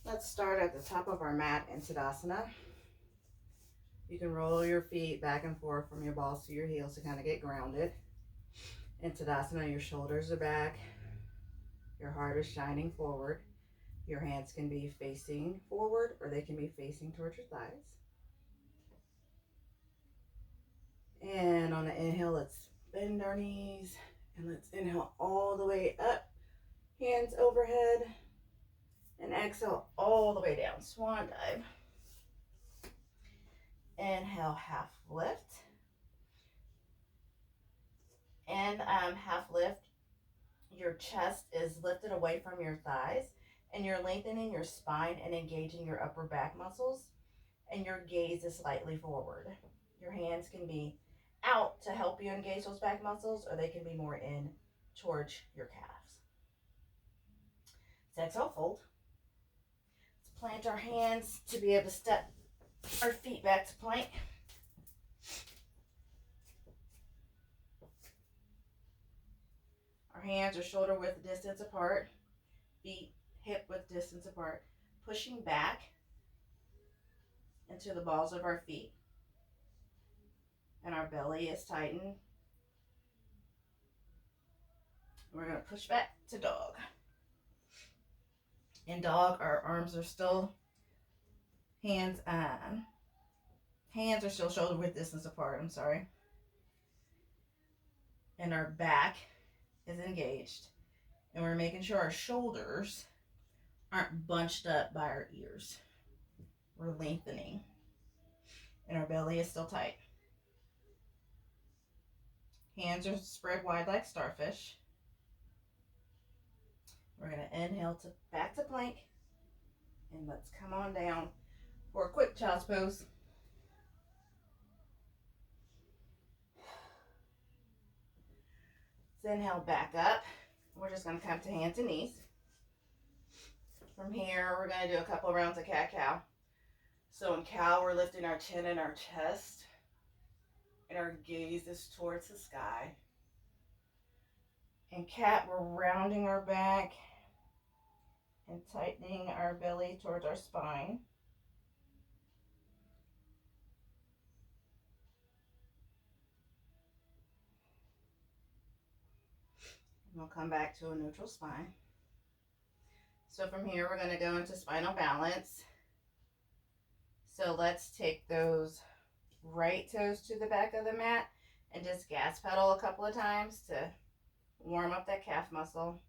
Let's start at the top of our mat in Tadasana. You can roll your feet back and forth from your balls to your heels to kind of get grounded. In Tadasana, your shoulders are back, your heart is shining forward. Your hands can be facing forward or they can be facing towards your thighs. And on the inhale, let's bend our knees and let's inhale all the way up, hands overhead, and exhale all the way down, swan dive. Inhale, half lift. And half lift, your chest is lifted away from your thighs and you're lengthening your spine and engaging your upper back muscles, and your gaze is slightly forward. Your hands can be out to help you engage those back muscles, or they can be more in towards your calves. Let's exhale, fold. Let's plant our hands to be able to step our feet back to plank. Our hands are shoulder width distance apart, feet hip width distance apart, pushing back into the balls of our feet, and our belly is tightened. We're going to push back to dog. In dog, our arms are still hands are still shoulder width distance apart, and our back is engaged, and we're making sure our shoulders aren't bunched up by our ears. We're lengthening, and our belly is still tight. Hands are spread wide like starfish. We're going to inhale to back to plank, and let's come on down for a quick child's pose. Let's inhale back up. We're just going to come to hands and knees. From here, we're going to do a couple rounds of cat-cow. So in cow, we're lifting our chin and our chest, and our gaze is towards the sky. In cat, we're rounding our back and tightening our belly towards our spine. And we'll come back to a neutral spine. So from here, we're going to go into spinal balance. So let's take those right toes to the back of the mat and just gas pedal a couple of times to warm up that calf muscle.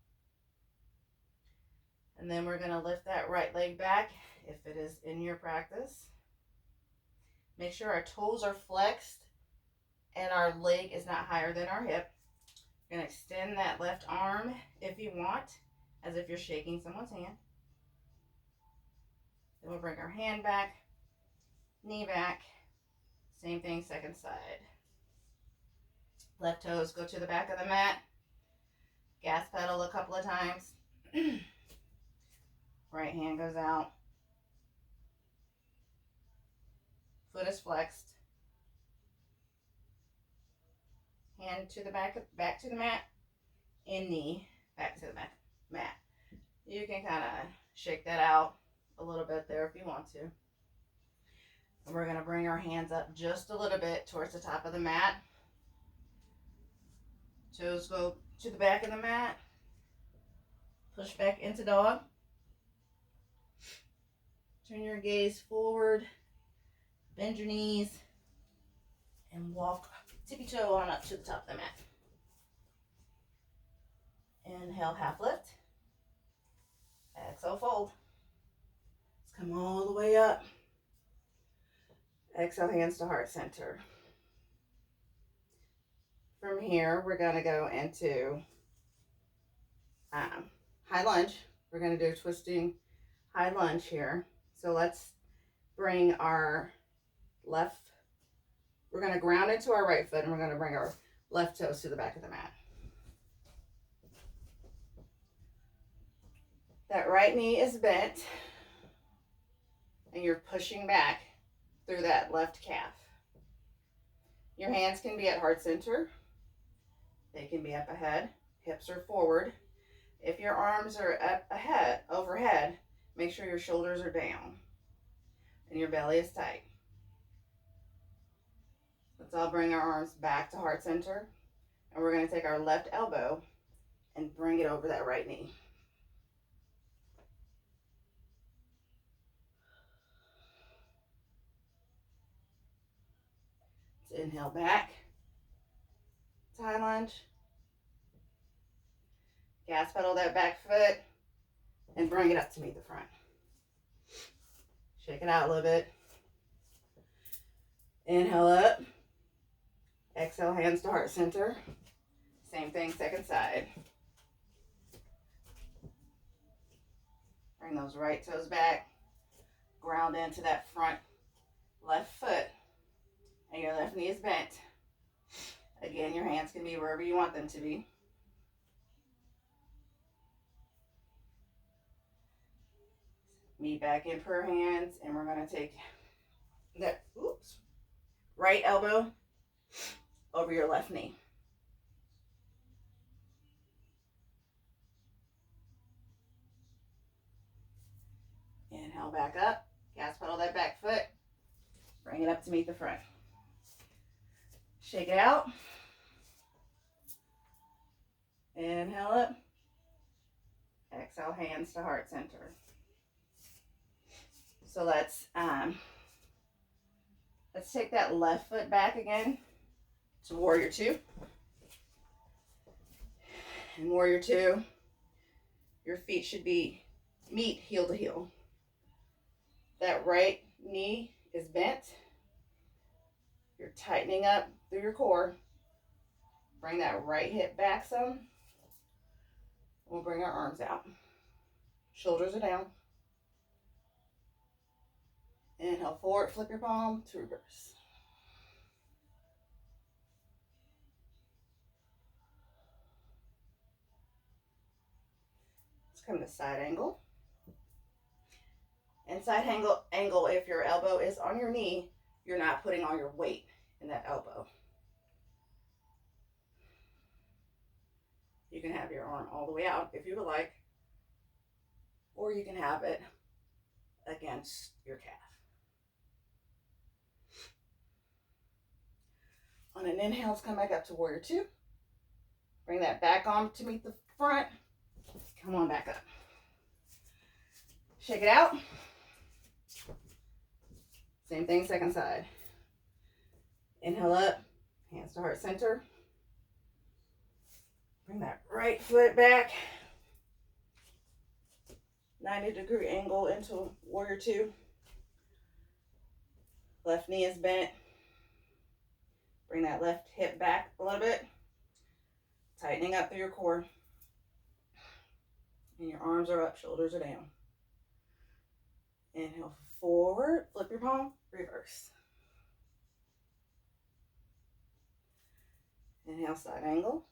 And then we're going to lift that right leg back if it is in your practice. Make sure our toes are flexed and our leg is not higher than our hip. We're going to extend that left arm if you want, as if you're shaking someone's hand. Then we'll bring our hand back, knee back. Same thing, second side. Left toes go to the back of the mat. Gas pedal a couple of times. Right hand goes out. Foot is flexed. Hand to the back to the mat, and knee back to the mat. You can kind of shake that out a little bit there if you want to. And we're going to bring our hands up just a little bit towards the top of the mat. Toes go to the back of the mat. Push back into dog. Turn your gaze forward. Bend your knees. And walk tippy toe on up to the top of the mat. Inhale, half lift. Exhale, fold. Let's come all the way up. Exhale, hands to heart center. From here, we're going to go into high lunge. We're going to do a twisting high lunge here. So let's bring our left, we're going to ground into our right foot, and we're going to bring our left toes to the back of the mat. That right knee is bent, and you're pushing back through that left calf. Your hands can be at heart center. They can be up ahead. Hips are forward. If your arms are up ahead, overhead, Make sure your shoulders are down and your belly is tight. Let's all bring our arms back to heart center. And we're going to take our left elbow and bring it over that right knee. Let's inhale back. High lunge. Gas pedal that back foot and bring it up to meet the front. Shake it out a little bit. Inhale up. Exhale, hands to heart center. Same thing, second side. Bring those right toes back. Ground into that front left foot. And your left knee is bent. Again, your hands can be wherever you want them to be. Meet back in prayer hands, and we're going to take that right elbow over your left knee. Inhale back up. Gas pedal that back foot. Bring it up to meet the front. Shake it out. Inhale up. Exhale, hands to heart center. So let's take that left foot back again to warrior two. In warrior two, your feet should meet heel to heel. That right knee is bent. You're tightening up through your core. Bring that right hip back some. We'll bring our arms out. Shoulders are down. Inhale forward, flip your palm to reverse. Let's come to side angle. And side angle, if your elbow is on your knee, you're not putting all your weight in that elbow. You can have your arm all the way out if you would like, or you can have it against your calf. On an inhale, let's come back up to warrior two. Bring that back arm to meet the front. Come on back up. Shake it out. Same thing, second side. Inhale up, hands to heart center. Bring that right foot back. 90-degree angle into warrior two. Left knee is bent. Bring that left hip back a little bit. Tightening up through your core. And your arms are up, shoulders are down. Inhale forward, flip your palm, reverse. Inhale, side angle.